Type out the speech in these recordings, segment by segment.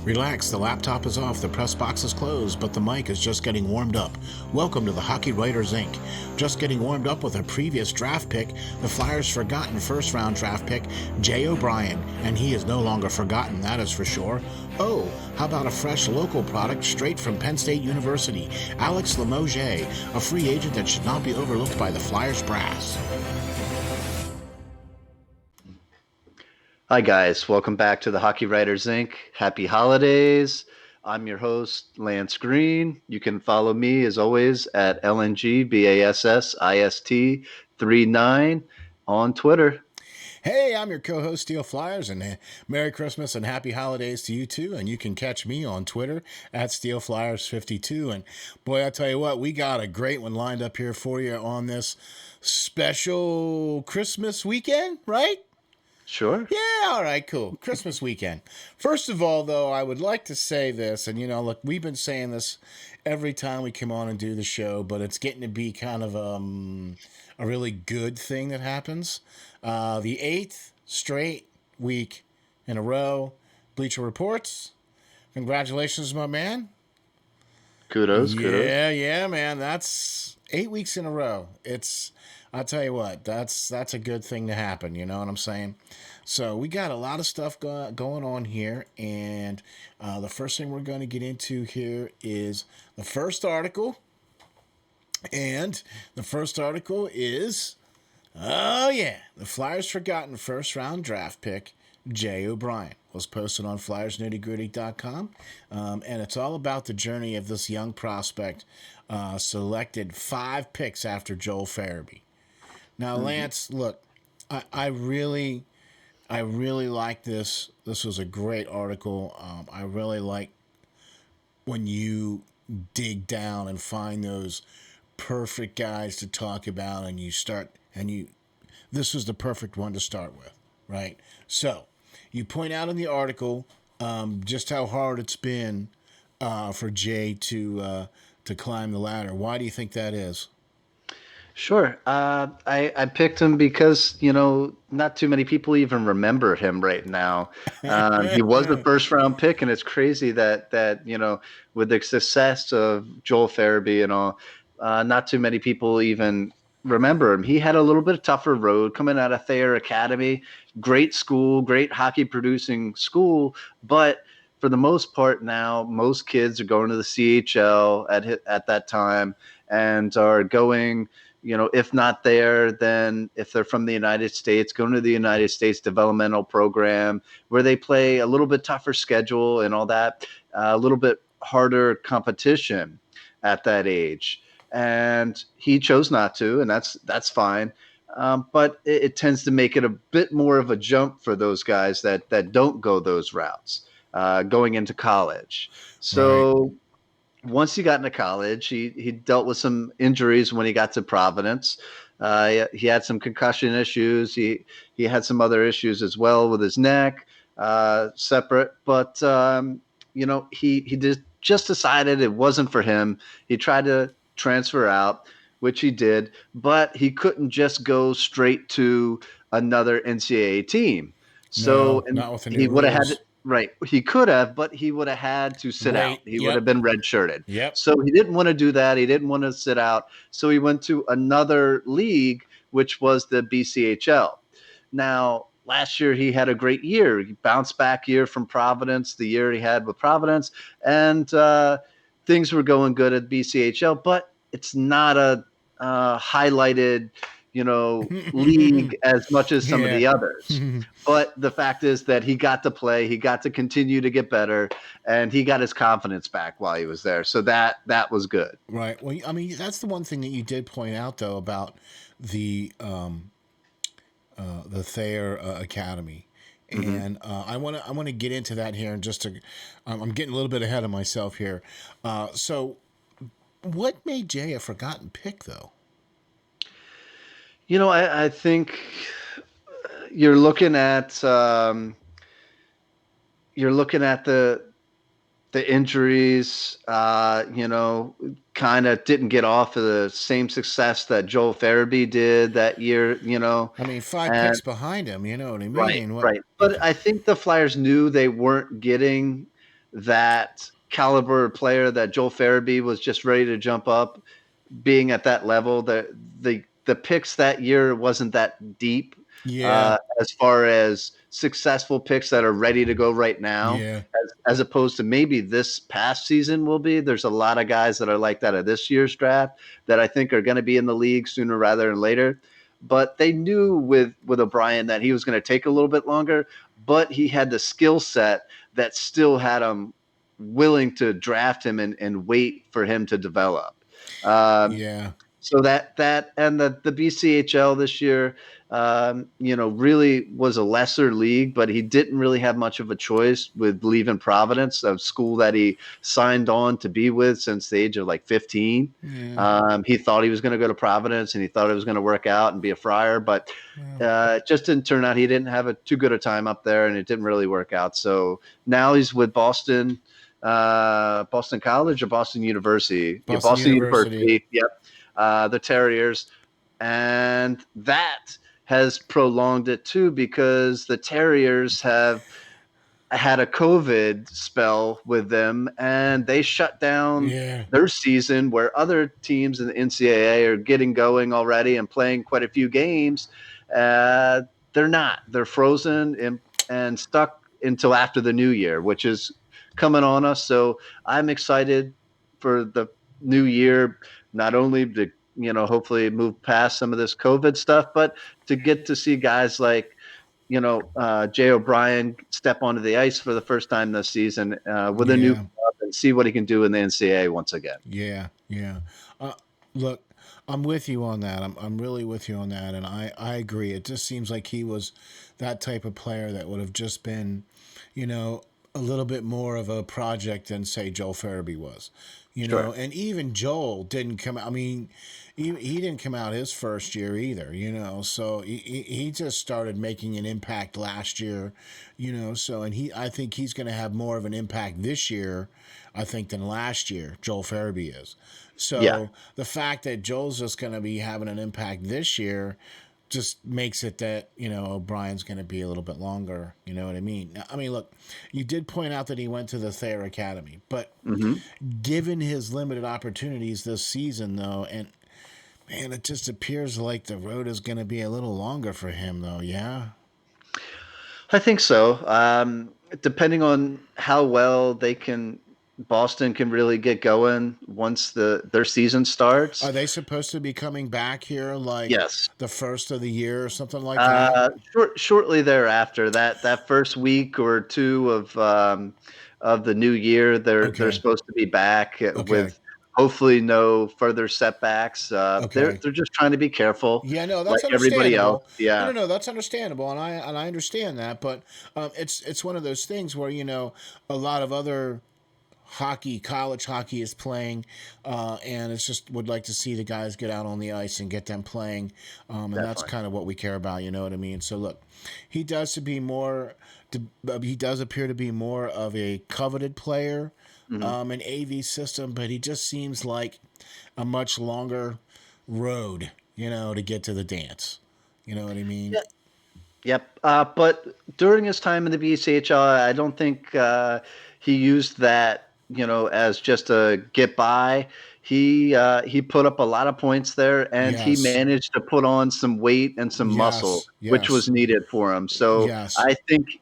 Relax, the laptop is off, the press box is closed, but the mic is just getting warmed up. Welcome to the Hockey Writers Inc. Just getting warmed up with a previous draft pick, the Flyers' forgotten first-round draft pick, Jay O'Brien, and he is no longer forgotten, that is for sure. Oh, how about a fresh local product straight from Penn State University, Alex Limoges, a free agent that should not be overlooked by the Flyers brass. Hi, guys. Welcome back to the Hockey Writers Inc. Happy holidays. I'm your host, Lance Green. You can follow me, as always, at LNGBASSIST39 on Twitter. Hey, I'm your co-host, Steel Flyers, and Merry Christmas and Happy Holidays to you too. And you can catch me on Twitter at SteelFlyers52. And boy, I tell you what, we got a great one lined up here for you on this special Christmas weekend, right? Sure. Yeah, all right, cool. Christmas weekend. First of all, though, I would like to say this, and look, we've been saying this every time we come on and do the show, but it's getting to be kind of a really good thing that happens. The 8th straight week in a row, Bleacher Reports. Congratulations, my man. Kudos. Yeah, man. That's 8 weeks in a row. I'll tell you what, that's a good thing to happen, you know what I'm saying? So we got a lot of stuff going on here, and the first thing we're going to get into here is the first article, and the first article is, the Flyers' forgotten first-round draft pick, Jay O'Brien, was posted on FlyersNittyGritty.com, and it's all about the journey of this young prospect, selected 5 picks after Joel Farabee. Now, Lance, look, I really like this. This was a great article. I really like when you dig down and find those perfect guys to talk about, and this was the perfect one to start with, right? So, you point out in the article just how hard it's been for Jay to climb the ladder. Why do you think that is? Sure. I picked him because, not too many people even remember him right now. He was a first round pick, and it's crazy that with the success of Joel Farabee and all, not too many people even remember him. He had a little bit tougher road coming out of Thayer Academy. Great school, great hockey producing school, but for the most part now, most kids are going to the CHL at that time and are going – if not there, then if they're from the United States, going to the United States developmental program where they play a little bit tougher schedule and all that, a little bit harder competition at that age. And he chose not to, and that's fine. But it tends to make it a bit more of a jump for those guys that don't go those routes going into college. So. Right. Once he got into college, he dealt with some injuries when he got to Providence. He had some concussion issues. He had some other issues as well with his neck, separate. But he just decided it wasn't for him. He tried to transfer out, which he did, but he couldn't just go straight to another NCAA team. So not with the new he would have rules. had. Right. He could have, but he would have had to sit out. He would have been redshirted. Yep. So he didn't want to do that. He didn't want to sit out. So he went to another league, which was the BCHL. Now, last year he had a great year. He bounced back year from Providence, the year he had with Providence, and things were going good at BCHL, but it's not a highlighted league as much as some of the others. But the fact is that he got to play, he got to continue to get better, and he got his confidence back while he was there. So that was good. Right. Well, I mean, that's the one thing that you did point out, though, about the Thayer Academy. And I want to get into that here, and I'm getting a little bit ahead of myself here. So what made Jay a forgotten pick, though? I think you're looking at the injuries. Kind of didn't get off of the same success that Joel Farabee did that year. I mean, 5 picks behind him. You know what I mean? Right. But I think the Flyers knew they weren't getting that caliber player that Joel Farabee was just ready to jump up, being at that level. The picks that year wasn't that deep Yeah. as far as successful picks that are ready to go right now, Yeah. as opposed to maybe this past season will be. There's a lot of guys that are like that of this year's draft that I think are going to be in the league sooner rather than later. But they knew with O'Brien that he was going to take a little bit longer, but he had the skill set that still had him willing to draft him and wait for him to develop. Um, Yeah. so that and the BCHL this year, really was a lesser league, but he didn't really have much of a choice with leaving Providence, a school that he signed on to be with since the age of like 15. Yeah. He thought he was going to go to Providence and he thought it was going to work out and be a Friar, but Yeah. it just didn't turn out. He didn't have a too good a time up there, and it didn't really work out. So now he's with Boston, Boston College or Boston University. Yeah, Boston Boston University. University. Yep, the Terriers, and that has prolonged it too because the Terriers have had a COVID spell with them, and they shut down Yeah. their season where other teams in the NCAA are getting going already and playing quite a few games. Uh, they're not. They're frozen and stuck until after the new year, which is coming on us. So I'm excited for the new year, not only to hopefully move past some of this COVID stuff, but to get to see guys like Jay O'Brien step onto the ice for the first time this season with a new Yeah. club and see what he can do in the NCAA once again. Yeah. Yeah. Uh, look, I'm with you on that. I'm really with you on that, and I agree. It just seems like he was that type of player that would have just been, you know, a little bit more of a project than say Joel Farabee was, Sure. and even Joel didn't come. I mean, he didn't come out his first year either, So he just started making an impact last year, So and I think he's going to have more of an impact this year, I think, than last year. Joel Farabee is. Yeah. So the fact that Joel's just going to be having an impact this year just makes it that O'Brien's going to be a little bit longer. You know what I mean? I mean, look, you did point out that he went to the Thayer Academy, but hmm given his limited opportunities this season, though, and man, it just appears like the road is going to be a little longer for him, though. Yeah. I think so. Depending on how well Boston can really get going once their season starts. Are they supposed to be coming back here like Yes. the first of the year or something like that? Shortly thereafter, that first week or two of the new year, they're Okay. supposed to be back Okay. with hopefully no further setbacks. They're Okay. they're just trying to be careful, Yeah, no, like that's everybody else. understandable. No, Yeah, no, no, that's understandable, and I understand that. But it's one of those things where a lot of other hockey, college hockey is playing, and it's just would like to see the guys get out on the ice and get them playing, and that's definitely. kind of what we care about. You know what I mean? So look, he does to be more. He does appear to be more of a coveted player, hmm an AV system, but he just seems like a much longer road, to get to the dance. You know what I mean? Yep. But during his time in the BCHL, I don't think he used that, as just a get by. He put up a lot of points there, and he Yes. managed to put on some weight and some muscle, Yes. which was Yes. needed for him. So Yes. I think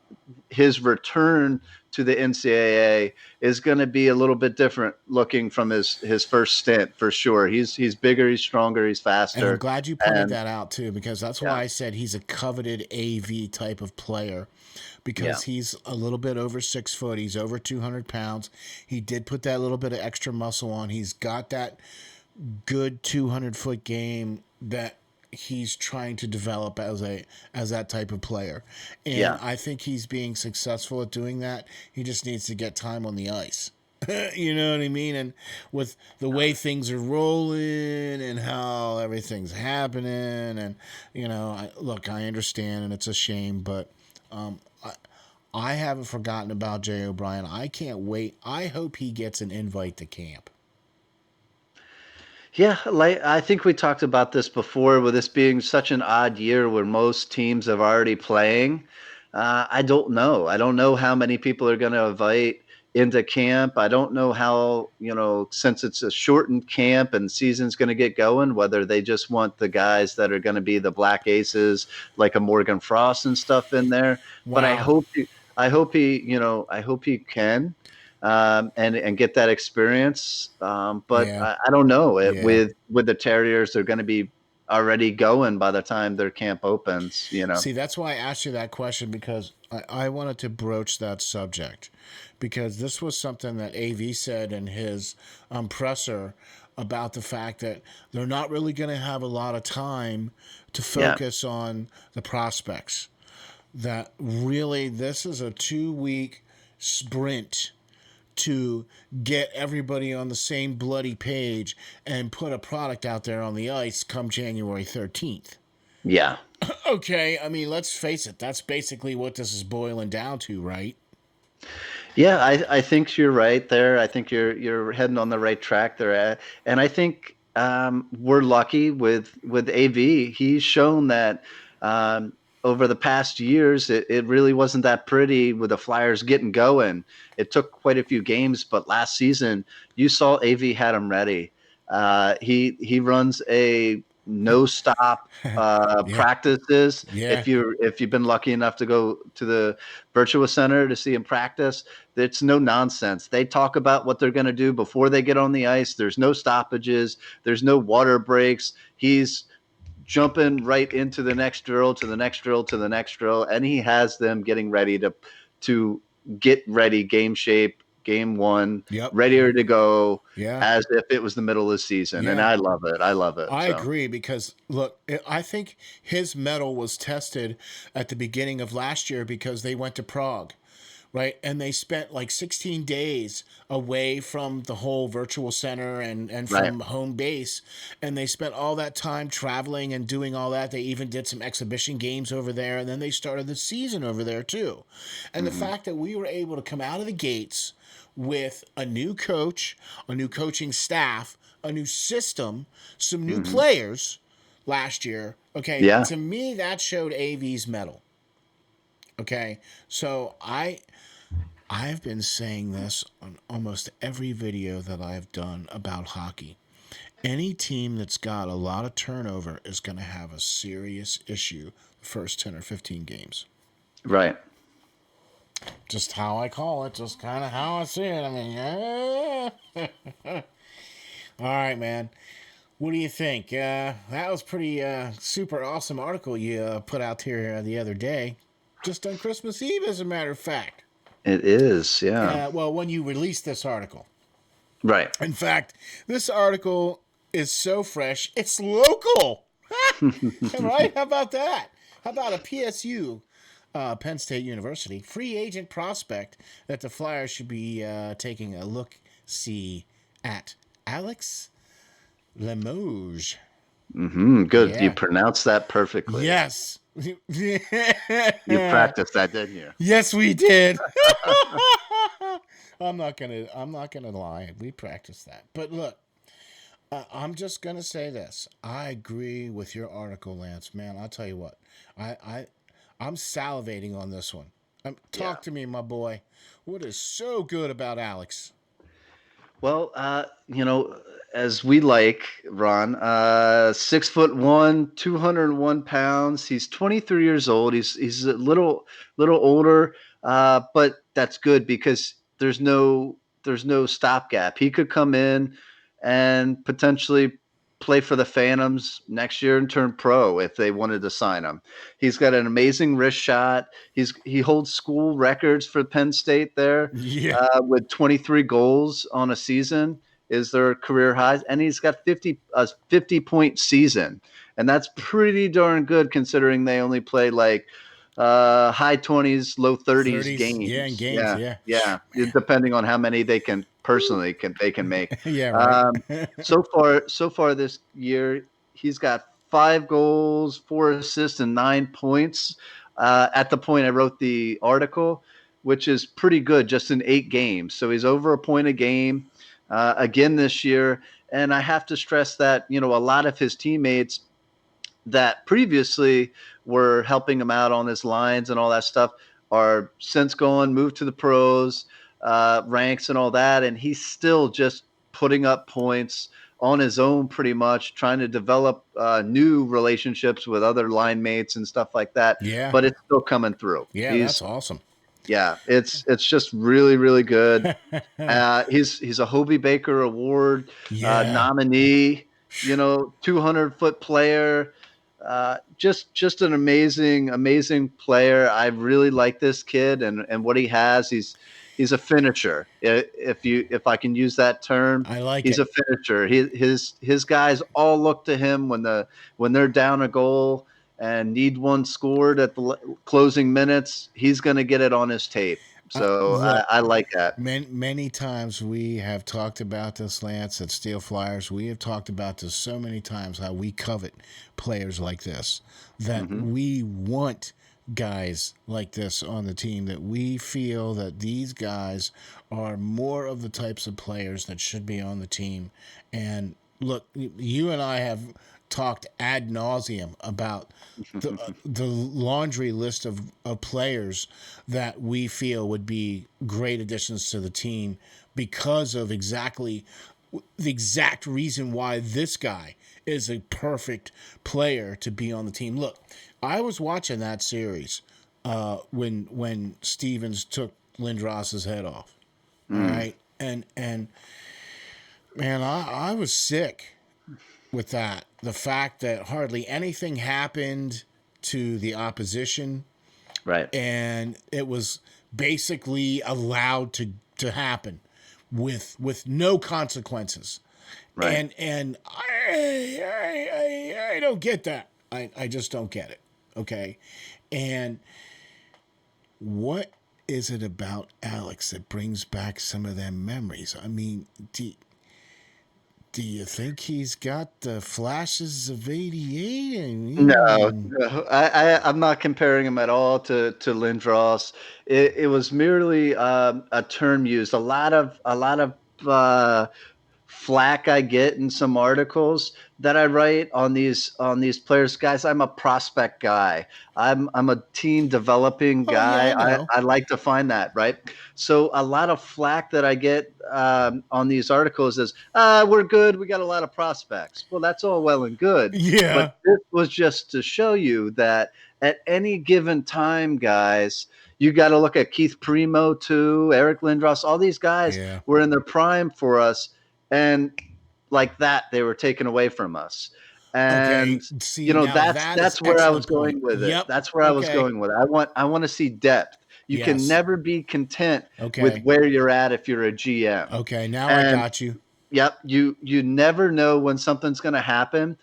his return to the NCAA is going to be a little bit different looking from his first stint for sure. He's bigger, he's stronger, he's And I'm faster, glad you pointed and that out too, because that's yeah, why I said he's a coveted AV type of player, yeah, because he's a little bit over 6 foot. He's over 200 pounds. He did put that little bit of extra muscle on. He's got that good 200-foot game that he's trying to develop as that type of player. And yeah. I think he's being successful at doing that. He just needs to get time on the ice. You know what I mean? And with the way things are rolling and how everything's happening, and look, I understand, and it's a shame, but um, I haven't forgotten about Jay O'Brien. I can't wait. I hope he gets an invite to camp. Yeah, like I think we talked about this before, with this being such an odd year where most teams are already playing. I don't know. I don't know how many people are going to invite. into camp. I don't know how, since it's a shortened camp and season's going to get going, whether they just want the guys that are going to be the black aces, like a Morgan Frost and stuff in there. But Wow. I hope he can, and get that experience. But Yeah. I don't know Yeah. with the Terriers, they're going to be already going by the time their camp opens. See, that's why I asked you that question because I wanted to broach that subject because this was something that AV said in his presser about the fact that they're not really going to have a lot of time to Yeah. focus on the prospects. That really, this is a 2 week sprint to get everybody on the same bloody page and put a product out there on the ice come January 13th. Yeah. Okay, I mean, let's face it. That's basically what this is boiling down to, right? Yeah, I think you're right there. I think you're heading on the right track there, and I think we're lucky with AV. He's shown that um, over the past years, it really wasn't that pretty with the Flyers getting going. It took quite a few games, but last season you saw AV had him ready. He runs a no stop Yeah, practices. yeah, If you've been lucky enough to go to the Virtua Center to see him practice, it's no nonsense. They talk about what they're going to do before they get on the ice. There's no stoppages. There's no water breaks. He's jumping right into the next drill, to the next drill, to the next drill, and he has them getting ready to get ready, game shape, game one, yep, ready to go, yeah, as if it was the middle of the season. And yeah. I love it. I love it. I So agree because look, I think his medal was tested at the beginning of last year because they went to Prague, right? And they spent like 16 days away from the whole virtual center and right. from home base. And they spent all that time traveling and doing all that. They even did some exhibition games over there. And then they started the season over there too. And the Hmm. fact that we were able to come out of the gates with a new coach, a new coaching staff, a new system, some new Hmm. players last year. Okay, Yeah. to me that showed AV's medal. Okay, so I've been saying this on almost every video that I've done about hockey. Any team that's got a lot of turnover is going to have a serious issue the first 10 or 15 games. Right. Just how I call it, just kind of how I see it. I mean, all right, man. What do you think? That was pretty super awesome article you put out here the other day. Just on Christmas Eve, as a matter of fact. It is. Yeah. Well, when you released this article. Right. In fact, this article is so fresh, it's local. Right? How about that? How about a PSU, Penn State University, free agent prospect that the Flyers should be taking a look see at? Alex Limoges. Good. You Yeah. pronounced that perfectly. Yes. You practiced that, didn't you? Yes, we did. I'm not gonna lie. We practiced that. But look, I'm just gonna say this. I agree with your article, Lance. Man, I'll tell you what. I I'm salivating on this one. Yeah. Talk to me, my boy. What is so good about Alex? Well, as we like, Ron, 6'1", 201 pounds. He's 23 years old. He's a little older, but that's good because there's no stopgap. He could come in and potentially play for the Phantoms next year and turn pro if they wanted to sign him. He's got an amazing wrist shot. He holds school records for Penn State there, Yeah. with 23 goals on a season is their career highs, and he's got 50 point season, and that's pretty darn good considering they only play like high 20s, low 30s 30s. Yeah, in games. games. Yeah, Yeah. yeah, Man. depending on how many they can Woo. personally can they can make. Yeah, right. Um, so far this year, he's got 5 goals, 4 assists, and 9 points. At the point I wrote the article, which is pretty good just in 8 games. So he's over a point a game again this year. And I have to stress that, a lot of his teammates that previously were helping him out on his lines and all that stuff are since gone, moved to the pros. ranks and all that, and he's still just putting up points on his own, pretty much trying to develop new relationships with other line mates and stuff like that. Yeah. But it's still coming through. Yeah, that's awesome. Yeah, it's just really really good. He's a Hobie Baker Award Yeah. nominee. 200-foot player. Just an amazing player. I really like this kid and what he has. He's a finisher. If I can use that term, I like he's it. a finisher. His guys all look to him when they're down a goal and need one scored at the closing minutes. He's going to get it on his tape. So Look, I like that. many times we have talked about this, Lance, at Steel Flyers. We have talked about this so many times, how we covet players like this, that we want guys like this on the team, that we feel that these guys are more of the types of players that should be on the team. And look, you and I have talked ad nauseum about the laundry list of players that we feel would be great additions to the team because of exactly the exact reason why this guy is a perfect player to be on the team. Look, I was watching that series when Stevens took Lindros's head off. All right, and man, I was sick with that. The fact that hardly anything happened to the opposition, Right. and it was basically allowed to happen with no consequences. Right. And I don't get that. I just don't get it. Okay. And what is it about Alex that brings back some of them memories? I mean, do you think he's got the flashes of '88? No, no. I'm not comparing him at all to Lindros. It was merely a term used. A lot of uh, flack I get in some articles that I write on these players. Guys, I'm a prospect guy. I'm a team developing Oh yeah, guy. I know. I like to find that, right? So a lot of flack that I get on these articles is we're good. We got a lot of prospects. Well, that's all well and good, but Yeah, this was just to show you that at any given time, guys, you got to look at Keith Primo too, Eric Lindros. All these guys yeah. were in their prime for us, and like that they were taken away from us. And Okay. See, now that's that is that's where I was excellent point. going with it. Yep. That's where I was Okay. going with it. I want to see depth. You can Yes. never be content with Okay. where you're at if you're a GM. Okay. Now I And got you. yep, you never know when something's going to happen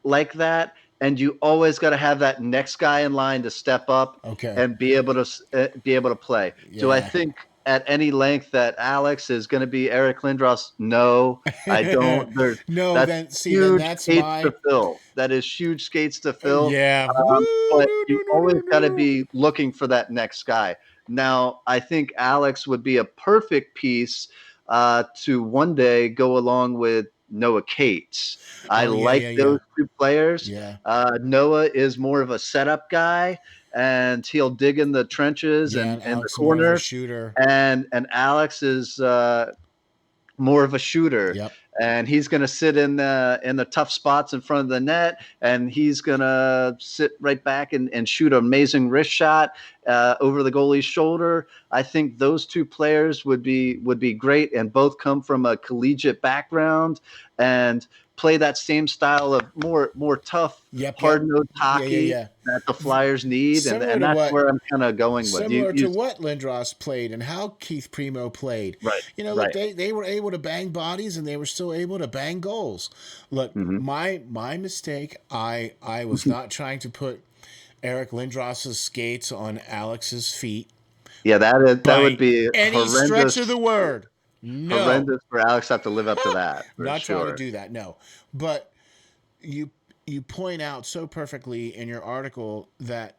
like that, and you always got to have that next guy in line to step up Okay. and be able to play. Do I Yeah. think at any length that Alex is going to be Eric Lindros? No, I don't. There's No, that's then see, then huge that's skates to my fill. That is huge skates to fill. yeah. But you always got to be looking for that next guy. Now, I think Alex would be a perfect piece to one day go along with Noah Cates. I Oh yeah, like yeah, yeah, those two players. yeah, Noah is more of a setup guy, and he'll dig in the trenches yeah. and And in the Alex more of a corners. shooter. And Alex is more of a shooter, Yep. and he's going to sit in the tough spots in front of the net, and he's going to sit right back and shoot an amazing wrist shot over the goalie's shoulder. I think those two players would be great, and both come from a collegiate background and play that same style of more tough, Yep. Yep. hard-nosed Yeah, yeah, hockey yeah. that the Flyers need, and, Similar and to that's what where I'm kind of going with you. similar to what Lindros played and how Keith Primo played. Right, You know, look, right. they were able to bang bodies and they were still able to bang goals. Look, Hmm. my mistake. I was not trying to put Eric Lindros's skates on Alex's feet Yeah, that would by be any stretch of horrendous. the word. No, Horrendous for Alex to have to live up to that for not trying to sure. do that. No, but you you point out so perfectly in your article that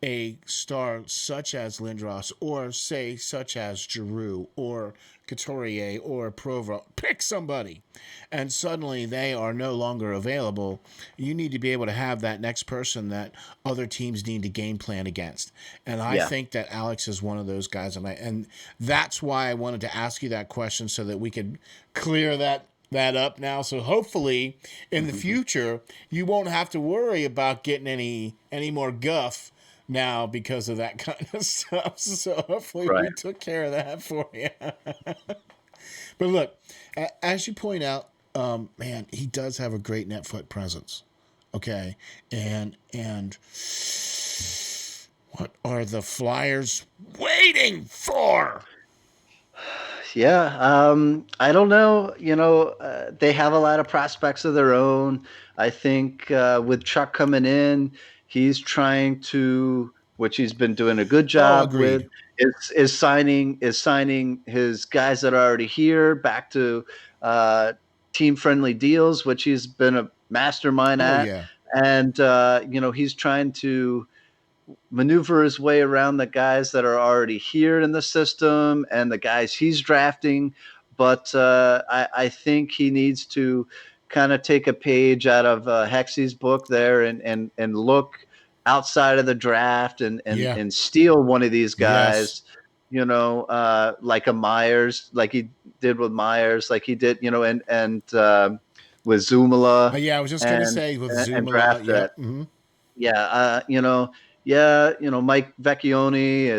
a star such as Lindros, or say such as Giroux or Couturier or Provo, pick somebody, and suddenly they are no longer available, you need to be able to have that next person that other teams need to game plan against. And I Yeah. think that Alex is one of those guys, and that's why I wanted to ask you that question so that we could clear that up now. So hopefully in the Mhm. future you won't have to worry about getting any more guff now because of that kind of stuff. So hopefully Right. we took care of that for you. But look, as you point out, man, he does have a great net foot presence. Okay, and what are the Flyers waiting for? Yeah, I don't know. They have a lot of prospects of their own. I think with Chuck coming in, he's trying to, which he's been doing a good Oh, job with, agreed. is signing his guys that are already here back to uh, team friendly deals, which he's been a mastermind Oh at, yeah, and he's trying to maneuver his way around the guys that are already here in the system and the guys he's drafting. But I think he needs to kind of take a page out of Hexy's book there and look outside of the draft yeah, and steal one of these yes. guys. Like a Myers, like he did with Myers, like he did, and with Zumala Yeah, I was just gonna and say with and Zumala. draft that. Yep. Mm-hmm. Yeah, yeah, Mike Vecchione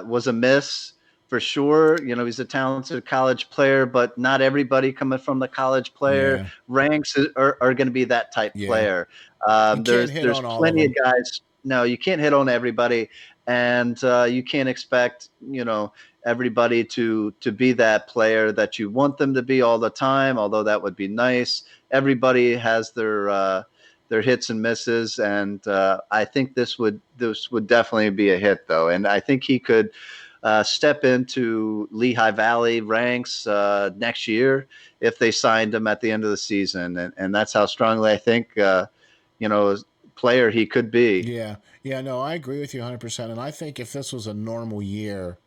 was a miss for sure. He's a talented college player, but not everybody coming from the college player Yeah, ranks are going to be that type yeah. player. You can't hit There's on all of plenty of them. guys. No, you can't hit on everybody, and you can't expect everybody to be that player that you want them to be all the time. Although that would be nice. Everybody has their hits and misses, and I think this would definitely be a hit though, and I think he could step into Lehigh Valley ranks next year if they signed him at the end of the season, and that's how strongly I think you know player he could be. Yeah, yeah. No, I agree with you 100%. And I think if this was a normal year,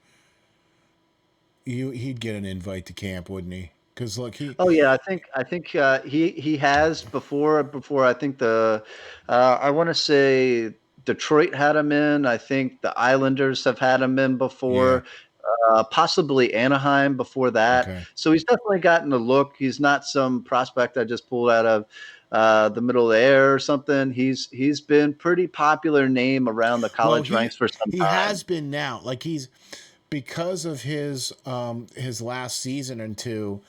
he'd get an invite to camp, wouldn't he? Because look, he. Oh yeah, I think he has before I think the I want to say Detroit had him in. I think the Islanders have had him in Yeah. before. Possibly Anaheim before that. Okay. So he's definitely gotten a look. He's not some prospect I just pulled out of the middle of the air or something. He's been pretty popular name around the Well, college ranks for some he time. has been now. Like he's because of his last season and two,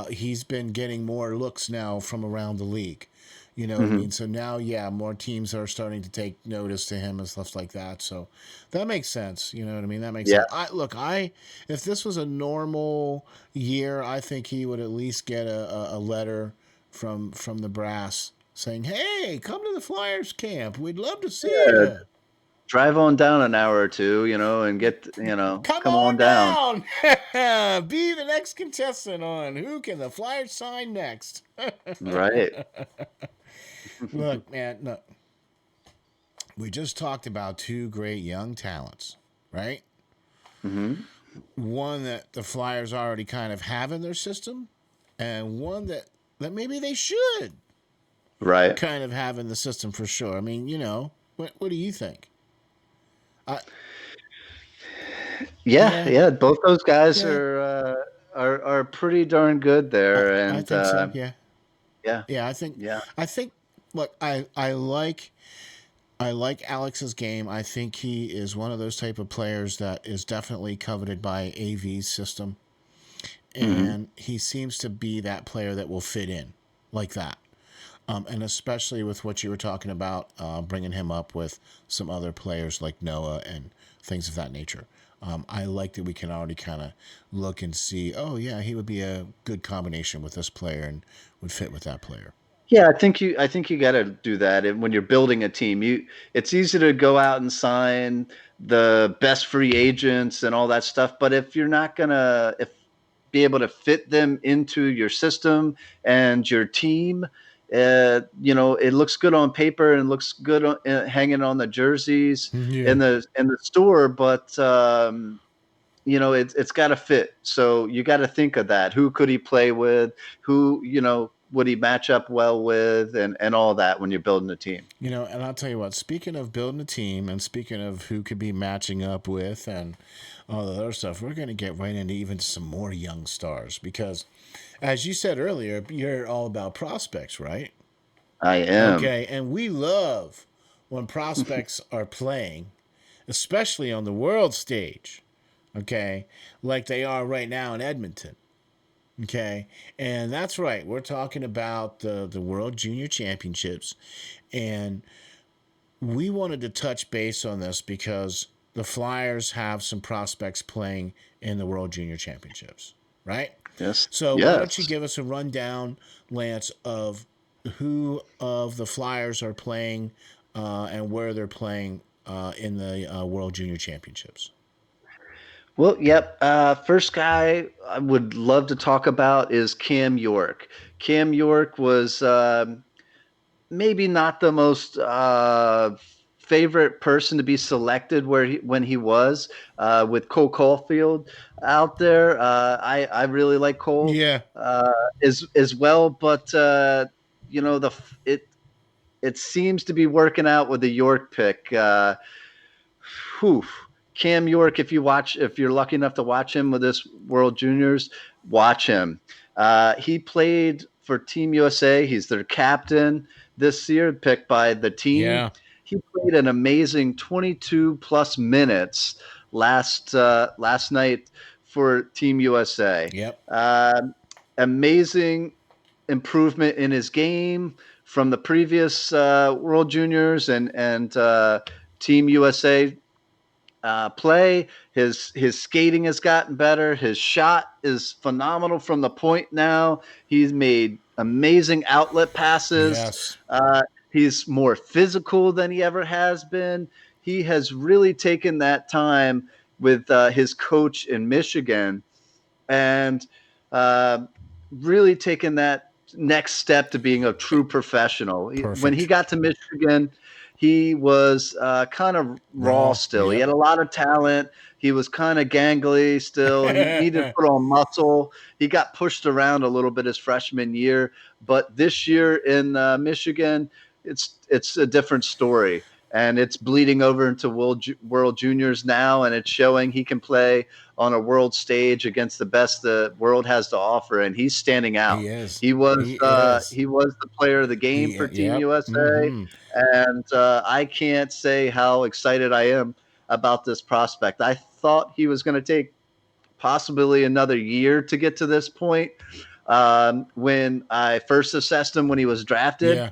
he's been getting more looks now from around the league. You know what I mean? Hmm. So now, yeah, more teams are starting to take notice to him and stuff like that. So that makes sense. You know what I mean? That makes Yeah. sense. I if this was a normal year, I think he would at least get a letter from the brass saying, "Hey, come to the Flyers camp. We'd love to see Yeah. you. Drive on down an hour or two, and Come come on on down. down. Be the next contestant on Who Can the Flyers Sign Next?" Right. Look, man, look. We just talked about two great young talents, right? Hmm. One that the Flyers already kind of have in their system, and one that maybe they should Right. kind of have in the system for sure. I mean, what do you think? I Yeah, yeah, yeah. Both those guys yeah, are pretty darn good there, I and think so. Yeah, yeah, yeah. yeah. I think. Look, I like Alex's game. I think he is one of those type of players that is definitely coveted by AV's system, Hmm. and he seems to be that player that will fit in like that. And especially with what you were talking about, bringing him up with some other players like Noah and things of that nature. I like that we can already kind of look and see, oh, yeah, he would be a good combination with this player and would fit with that player. Yeah, I think you got to do that. And when you're building a team, it's easy to go out and sign the best free agents and all that stuff. But if you're not gonna if be able to fit them into your system and your team, It looks good on paper and looks good hanging on the jerseys Yeah. in the store, but it's got to fit. So you got to think of that. Who could he play with? Who would he match up well with, and all that when you're building a team. And I'll tell you what, speaking of building a team and speaking of who could be matching up with and all the other stuff, we're going to get right into even some more young stars because, as you said earlier, you're all about prospects, right? I am. Okay. And we love when prospects are playing, especially on the world stage, okay, like they are right now in Edmonton. Okay, and that's right. We're talking about the World Junior Championships, and we wanted to touch base on this because the Flyers have some prospects playing in the World Junior Championships, right? Yes. So why don't you Yes. give us a rundown, Lance, of who of the Flyers are playing and where they're playing in the World Junior Championships? Well, yep. First guy I would love to talk about is Cam York. Cam York was maybe not the most favorite person to be selected when he was with Cole Caulfield out there. I really like Cole Yeah, as well, but the it seems to be working out with the York pick. Whew. Cam York, if you're lucky enough to watch him with this World Juniors, watch him. He played for Team USA. He's their captain this year, picked by the team. yeah, He played an amazing 22 plus minutes last night for Team USA. yep, Uh, Amazing improvement in his game from the previous World Juniors and Team USA play. His skating has gotten better. His shot is phenomenal from the point now. He's made amazing outlet passes. yes, He's more physical than he ever has been. He has really taken that time with his coach in Michigan and uh, really taken that next step to being a true professional. When he perfect. got to Michigan, he was kind of raw Raw, still. He yep. had a lot of talent. He was kind of gangly still. He needed to put on muscle. He got pushed around a little bit his freshman year, but this year in Michigan, it's a different story, and it's bleeding over into World Juniors now, and it's showing he can play on a world stage against the best the world has to offer, and he's standing out. He is. He was He is. he was the player of the game for Team Yep. USA, Mm-hmm. and I can't say how excited I am about this prospect. I thought he was going to take possibly another year to get to this point when I first assessed him when he was drafted. Yeah.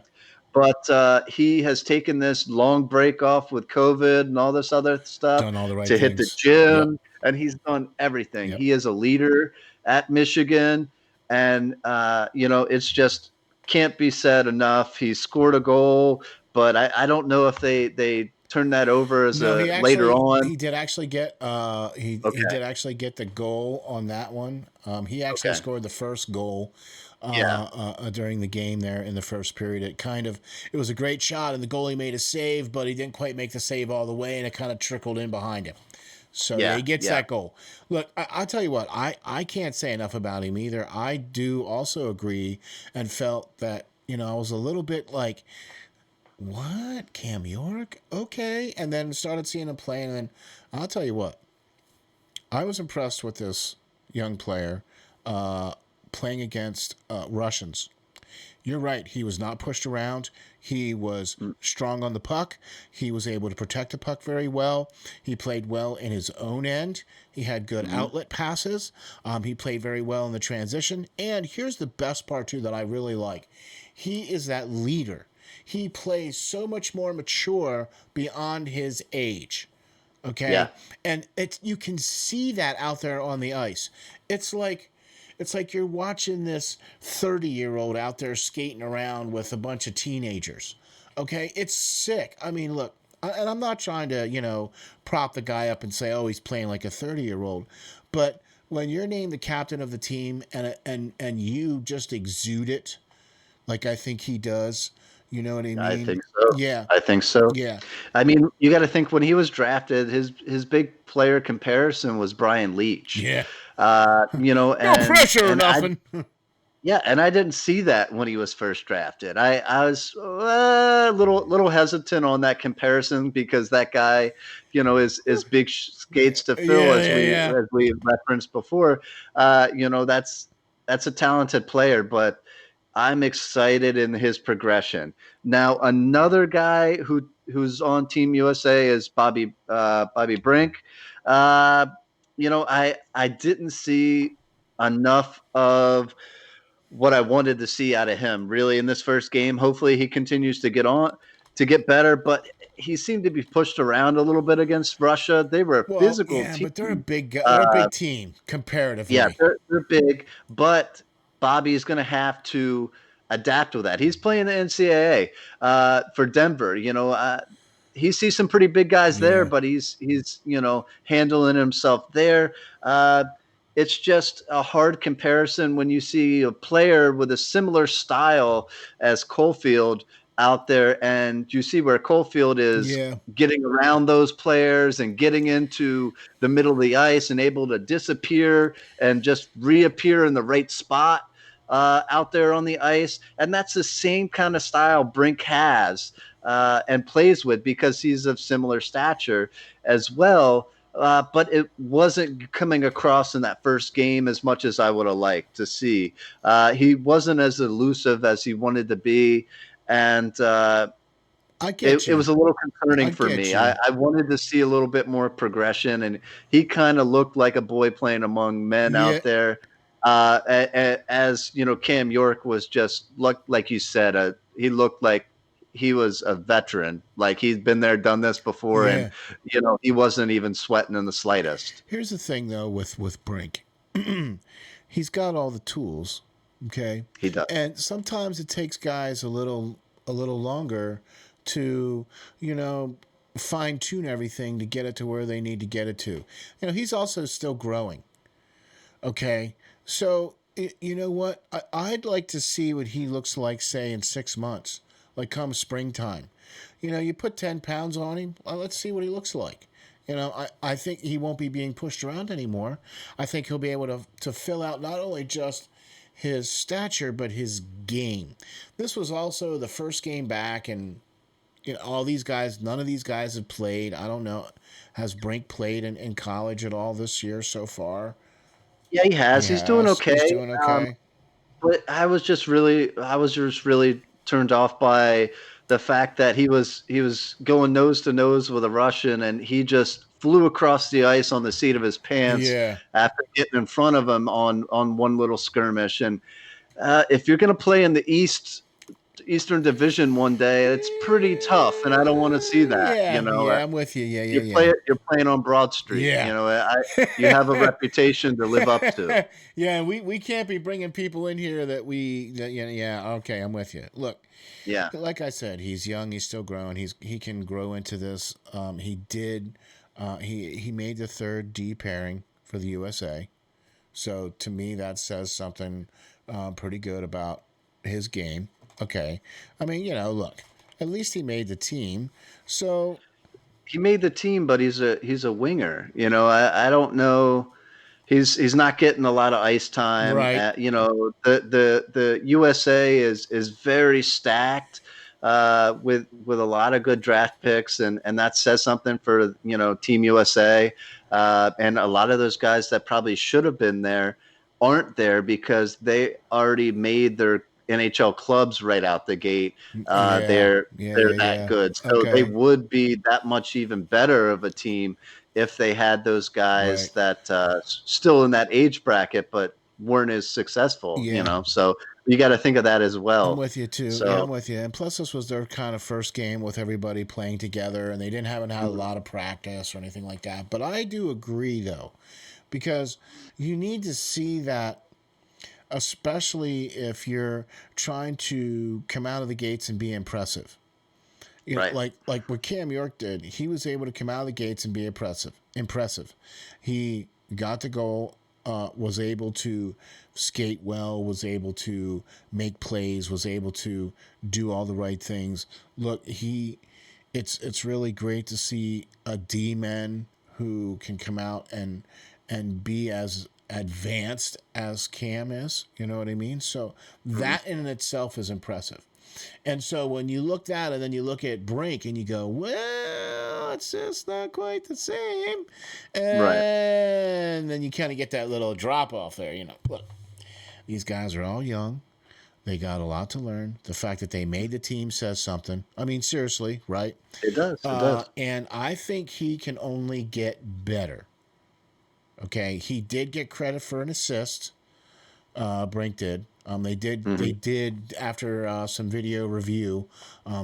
But he has taken this long break off with COVID and all this other stuff Done all the right to hit the things. Yep. gym, and he's done everything. Yep. He is a leader at Michigan, and it's just can't be said enough. He scored a goal, but I don't know if they turned that over as No, a later on. he did actually get he Okay, did actually get the goal on that one. He actually okay, scored the first goal yeah, during the game there in the first period. It was a great shot and the goalie made a save, but he didn't quite make the save all the way, and it kind of trickled in behind him. So yeah, yeah, he gets yeah. that goal. Look, I'll tell you what, I can't say enough about him either. I do also agree and felt that, I was a little bit like, what? Cam York? Okay. And then started seeing him play. And then I'll tell you what, I was impressed with this young player uh, playing against Russians. You're right. He was not pushed around. He was Mm, strong on the puck. He was able to protect the puck very well. He played well in his own end. He had good mhm. outlet passes. He played very well in the transition. And here's the best part, too, that I really like. He is that leader. He plays so much more mature beyond his age. Yeah, Okay, and you can see that out there on the ice. It's like you're watching this 30-year-old out there skating around with a bunch of teenagers. Okay, it's sick. I mean, look, and I'm not trying to prop the guy up and say, oh, he's playing like a 30-year-old, but when you're named the captain of the team and you just exude it, like I think he does. You know what I I mean? think so. Yeah, I think so. yeah, I mean, you got to think when he was drafted, his big player comparison was Brian Leach. yeah. You know, No pressure or and I nothing. yeah, and I didn't see that when he was first drafted. I was a little hesitant on that comparison because that guy, you know, is big skates to fill Yeah, yeah, yeah. as we referenced before. You know, that's a talented player, but I'm excited in his progression. Now, another guy who's on Team USA is Bobby Brink. Uh, you know, I didn't see enough of what I wanted to see out of him really in this first game. Hopefully he continues to get better, but he seemed to be pushed around a little bit against Russia. They were a Well, physical yeah, team. but they're a big they're a Uh, big team yeah, comparatively. they're big, but Bobby's going to have to adapt with that. He's playing the NCAA for Denver. You know, he sees some pretty big guys there, Yeah, but he's you know handling himself there. Uh, it's just a hard comparison when you see a player with a similar style as Caulfield out there, and you see where Caulfield is yeah, getting around those players and getting into the middle of the ice and able to disappear and just reappear in the right spot out there on the ice. And that's the same kind of style Brink has and plays with because he's of similar stature as well. But it wasn't coming across in that first game as much as I would have liked to see. He wasn't as elusive as he wanted to be. And I get it you. was a little I concerning for get me. you. I wanted to see a little bit more progression, and he kind of looked like a boy playing among men Yeah, out there. As you know, Cam York was just like you said, he looked like he was a veteran, like he'd been there, done this before, and yeah. you know he wasn't even sweating in the slightest. Here's the thing though with Brink. He's got all the tools, okay? He does. And sometimes it takes guys a little longer to, you know, fine tune everything to get it to where they need to get it to. You know, he's also still growing. Okay. So, you know what? I'd like to see what he looks like, say, in 6 months, like come springtime. You know, you put 10 pounds on him, well, let's see what he looks like. You know, I think he won't be being pushed around anymore. I think he'll be able to fill out not only just his stature, but his game. This was also the first game back, and you know, all these guys, none of these guys have played. I don't know. Has Brink played in college at all this year so far? Yeah, he He has. He's doing has. He's okay. doing okay. But I was just really turned off by the fact that he was going nose to nose with a Russian, and he just flew across the ice on the seat of his pants Yeah. after getting in front of him on one little skirmish. And if you're going to play in the Eastern Division one day, it's pretty tough, and I don't want to see that. You Yeah. know, Yeah. I'm with you. Yeah. Yeah. Yeah. you're playing on Broad Street. Yeah. You know, you have a reputation to live up to. Yeah. We can't be bringing people in here that yeah. Yeah. Okay. I'm with you. Look, Yeah. like I said, he's young. He's still growing. He can grow into this. He did. He made the third D pairing for the USA. So to me, that says something pretty good about his game. Okay. I mean, you know, look, at least he made the team. So, He made the team, but he's a winger. You know, I don't know. He's not getting a lot of ice time. right. You know, the USA is very stacked with a lot of good draft picks, and that says something for you know Team USA. And a lot of those guys that probably should have been there aren't there because they already made their NHL clubs right out the gate. Yeah. Yeah. They're Yeah. that Yeah. good, so they Okay. would be that much even better of a team if they had those guys Right. that still in that age bracket but weren't as successful, you Yeah. know. So you got to think of that as I'm well. with you too. Yeah, I'm So with you. And plus, this was their kind of first game with everybody playing together, and they didn't haven't had a mhm, lot of practice or anything like that. But I do agree, though, because you need to see that, especially if you're trying to come out of the gates and be impressive. You know, right, like what Cam York did, he was able to come out of the gates and be impressive. Impressive. He got the goal was able to skate well, was able to make plays, was able to do all the right things. Look, it's really great to see a D man who can come out and be as advanced as Cam is. You know what I mean? So Mhm. that in itself is impressive. And so when you look at it and then you look at Brink and you go, well, it's just not quite the same. Right. And then you kind of get that little drop off there. Look, these guys are all young. They got a lot to learn. The fact that they made the team says something. I mean, seriously, right? It does. It does. And I think he can only get better. Okay, he did get credit for an assist. Brink did. They did. They Hmm. did after some video review.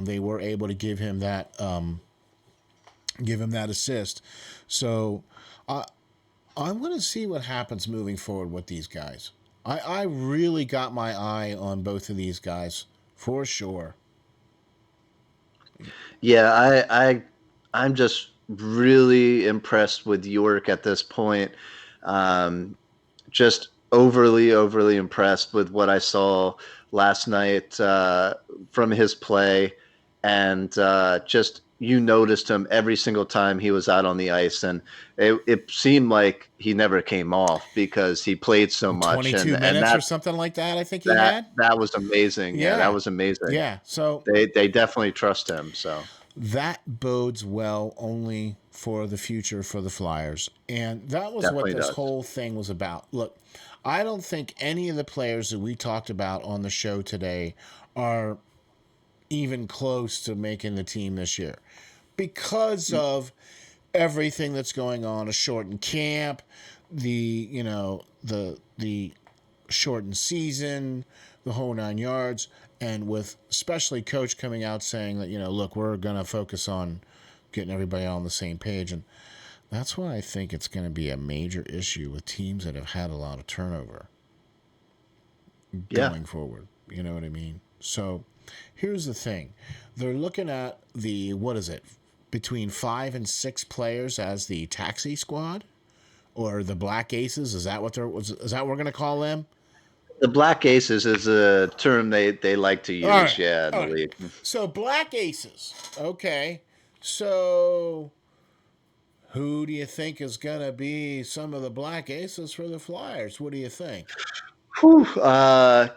They were able to give him that. Give him that assist. So, I'm going to see what happens moving forward with these guys. I really got my eye on both of these guys for sure. Yeah, I'm just really impressed with York at this point. Um, just overly impressed with what I saw last night from his play, and just you noticed him every single time he was out on the ice, and it seemed like he never came off because he played so much, 22 and minutes or that's something like that. I think he had. that was amazing. Yeah, that Yeah, was amazing. yeah. So They definitely trust him. So that bodes well only for the future for the Flyers. And that was what definitely this does. whole thing was about. Look, I don't think any of the players that we talked about on the show today are even close to making the team this year because of everything that's going on, a shortened camp, the shortened season, the whole 9 yards, and with especially coach coming out saying that look, we're going to focus on getting everybody on the same page, and that's why I think it's going to be a major issue with teams that have had a lot of turnover Yeah. going forward. You know what I mean? So here's the thing: they're looking at the what is it between 5 and 6 players as the taxi squad or the Black Aces. Is that what they're is that what we're going to call them? The Black Aces is a term they like to All use, right. yeah, in All the right. league. So Black Aces. Okay. So who do you think is going to be some of the Black Aces for the Flyers? What do you think? Whew,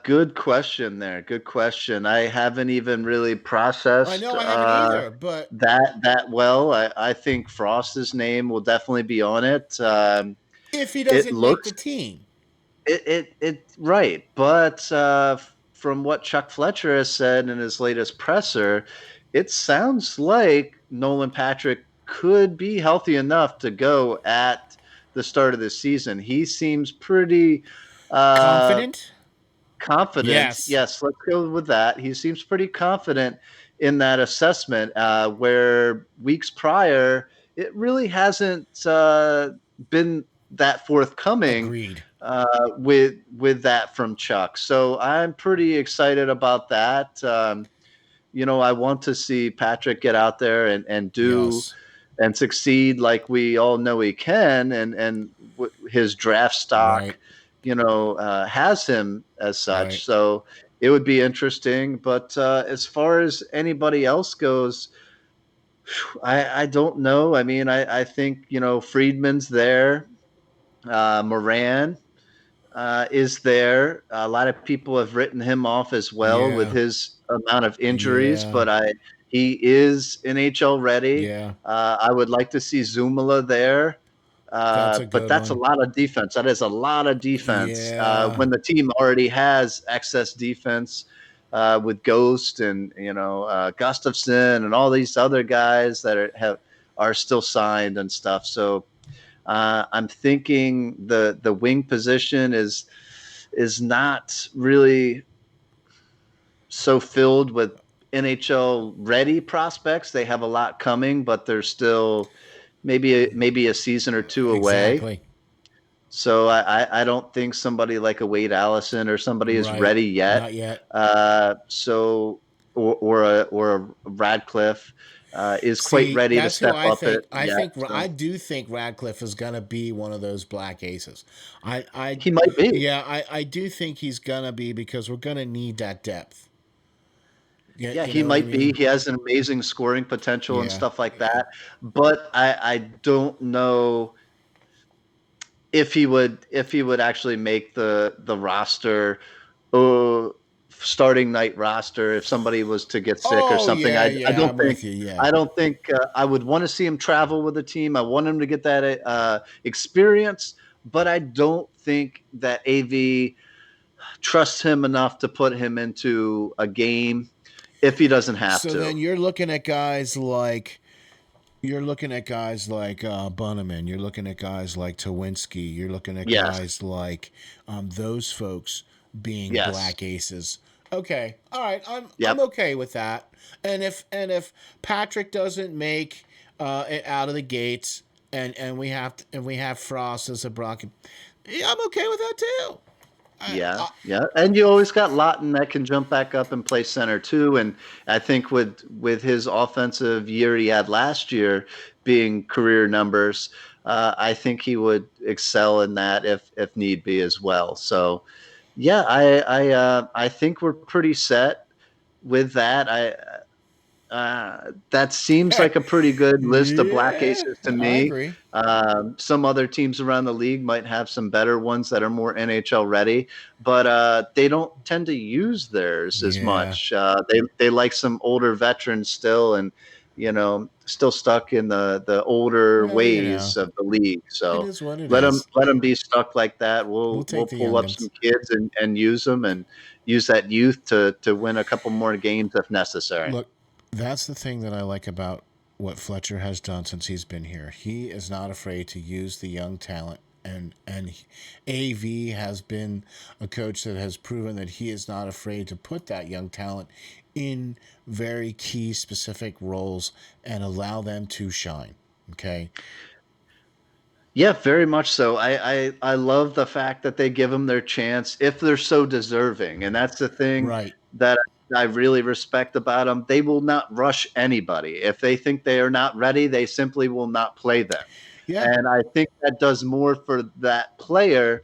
good question there. Good question. I haven't even really I processed know I haven't either, but that well. I think Frost's name will definitely be on it. if he It doesn't make looks the team, it right, but from what Chuck Fletcher has said in his latest presser, it sounds like Nolan Patrick could be healthy enough to go at the start of the season. He seems pretty uh, confident? confident. Yes. Yes, let's go with that. He seems pretty confident in that assessment, where weeks prior, it really hasn't been that forthcoming Agreed. with that from Chuck. So I'm pretty excited about that. I want to see Patrick get out there and do Yes. and succeed like we all know he can, and his draft Right. stock, has him as Right. such. So it would be interesting. But as far as anybody else goes, I don't know. I mean, I think Friedman's there, Moran is there. A lot of people have written him off as well with Yeah. his amount of injuries, Yeah. but he is NHL ready. Yeah. I would like to see Zumala there, That's a but good that's a one. lot of defense. That is a lot of defense Yeah. when the team already has excess defense with Ghost and Gustafson and all these other guys that are still signed and stuff. So I'm thinking the wing position is not really so filled with NHL ready prospects. They have a lot coming, but they're still maybe a season or two away. Exactly. So I don't think somebody like a Wade Allison or somebody is Right. ready yet. Not yet. So or a Radcliffe. is quite See, ready to that's who step I up it think. I yet. think I So do think Radcliffe is gonna be one of those black aces. I he might be. yeah, I do think he's gonna be because we're gonna need that depth. Yeah, Yeah, you he know what I might be. mean? He has an amazing scoring potential and Yeah, stuff like yeah. that. But I don't know if he would actually make the roster, uh, starting night roster if somebody was to get sick or Oh something. yeah, I yeah. don't I'm think with you. Yeah. I would want to see him travel with the team. I want him to get that experience, but I don't think that AV trusts him enough to put him into a game if he doesn't have So to. then you're looking at guys like Bunneman. You're looking at guys like Tawinski. You're looking at Yes. guys like those folks being Yes. black aces. Okay, all right. I'm Yep. okay with that. And if Patrick doesn't make it out of the gates, and we have Frost as a Brock, yeah, I'm okay with that too. Yeah, I, yeah, and you always got Lawton that can jump back up and play center too. And I think with his offensive year he had last year, being career numbers, I think he would excel in that if need be as well. So, yeah, I think we're pretty set with that. That seems like a pretty good list of black yeah, aces to I me. agree. Some other teams around the league might have some better ones that are more NHL ready, but they don't tend to use theirs as Yeah. much. They like some older veterans still, and still stuck in the older Well, ways of the league. it So is what it let is. them be stuck like that. We'll We'll take the pull up some youngins. kids and use them and use that youth to win a couple more games if necessary. Look, that's the thing that I like about what Fletcher has done since he's been here. He is not afraid to use the young talent, and AV has been a coach that has proven that he is not afraid to put that young talent in very key specific roles and allow them to shine. Okay? Yeah, very much so. I love the fact that they give them their chance if they're so deserving, and that's the thing Right. that I really respect about them. They will not rush anybody. If they think they are not ready, they simply will not play them. Yeah. And I think that does more for that player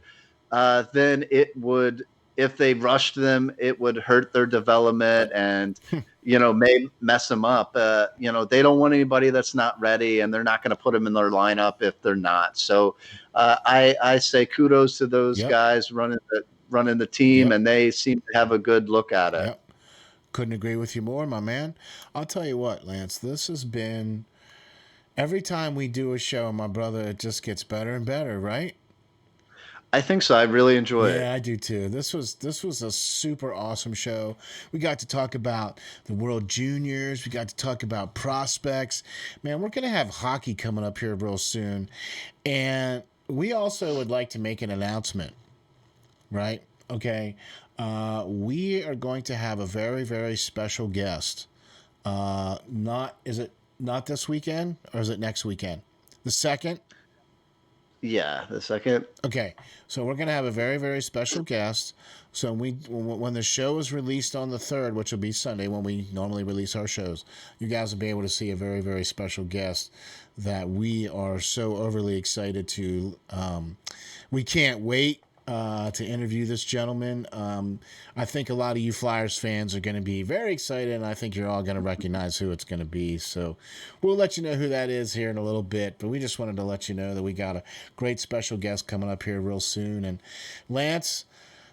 than it would if they rushed them. It would hurt their development and may mess them up. They don't want anybody that's not ready, and they're not going to put them in their lineup if they're not. So I say kudos to those Yep. guys running the team, Yep. and they seem to have a good look at it. Yep. Couldn't agree with you more, my man. I'll tell you what, Lance, this has been every time we do a show, my brother, it just gets better and better, right? I think so. I really enjoy it. Yeah, I do too. This was a super awesome show. We got to talk about the World Juniors. We got to talk about prospects. Man, we're gonna have hockey coming up here real soon, and we also would like to make an announcement, right? Okay, we are going to have a very very special guest. Not is it not this weekend or is it next weekend? The second. Yeah, the second. Okay, so we're gonna have a very very special guest. So when the show is released on the third, which will be Sunday when we normally release our shows, you guys will be able to see a very very special guest that we are so overly excited to. We can't wait to interview this gentleman. I think a lot of you Flyers fans are going to be very excited, and I think you're all going to recognize who it's going to be. So we'll let you know who that is here in a little bit. But we just wanted to let you know that we got a great special guest coming up here real soon. And Lance,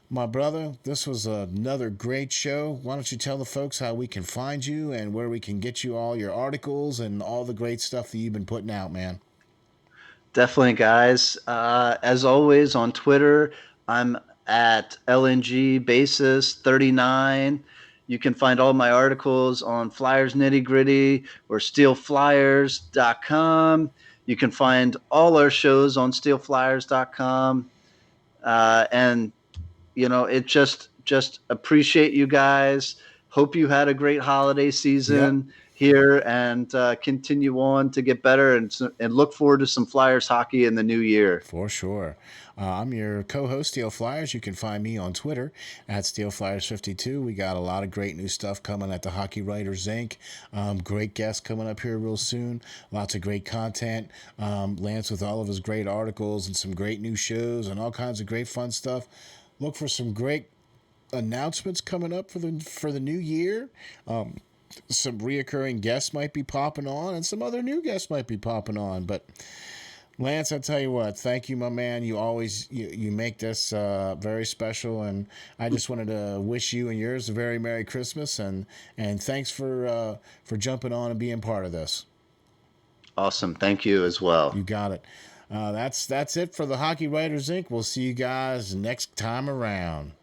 my brother, this was another great show. Why don't you tell the folks how we can find you and where we can get you all your articles and all the great stuff that you've been putting out, man? Definitely, guys. As always on Twitter, I'm at LNG Basis 39. You can find all my articles on Flyers Nitty Gritty or steelflyers.com. You can find all our shows on steelflyers.com. And it just appreciate you guys. Hope you had a great holiday Yep. season. here and continue on to get better and look forward to some Flyers hockey in the new year. For sure. I'm your co-host, Steel Flyers. You can find me on Twitter at SteelFlyers52. We got a lot of great new stuff coming at the Hockey Writers Inc. Great guests coming up here real soon. Lots of great content. Lance with all of his great articles and some great new shows and all kinds of great fun stuff. Look for some great announcements coming up for the new year. Some reoccurring guests might be popping on, and some other new guests might be popping on. But Lance, I tell you what, thank you, my man. You always you make this very special, and I just wanted to wish you and yours a very Merry Christmas, and thanks for jumping on and being part of this. Awesome. Thank you as well. You got it. That's it for the Hockey Writers Inc. We'll see you guys next time around.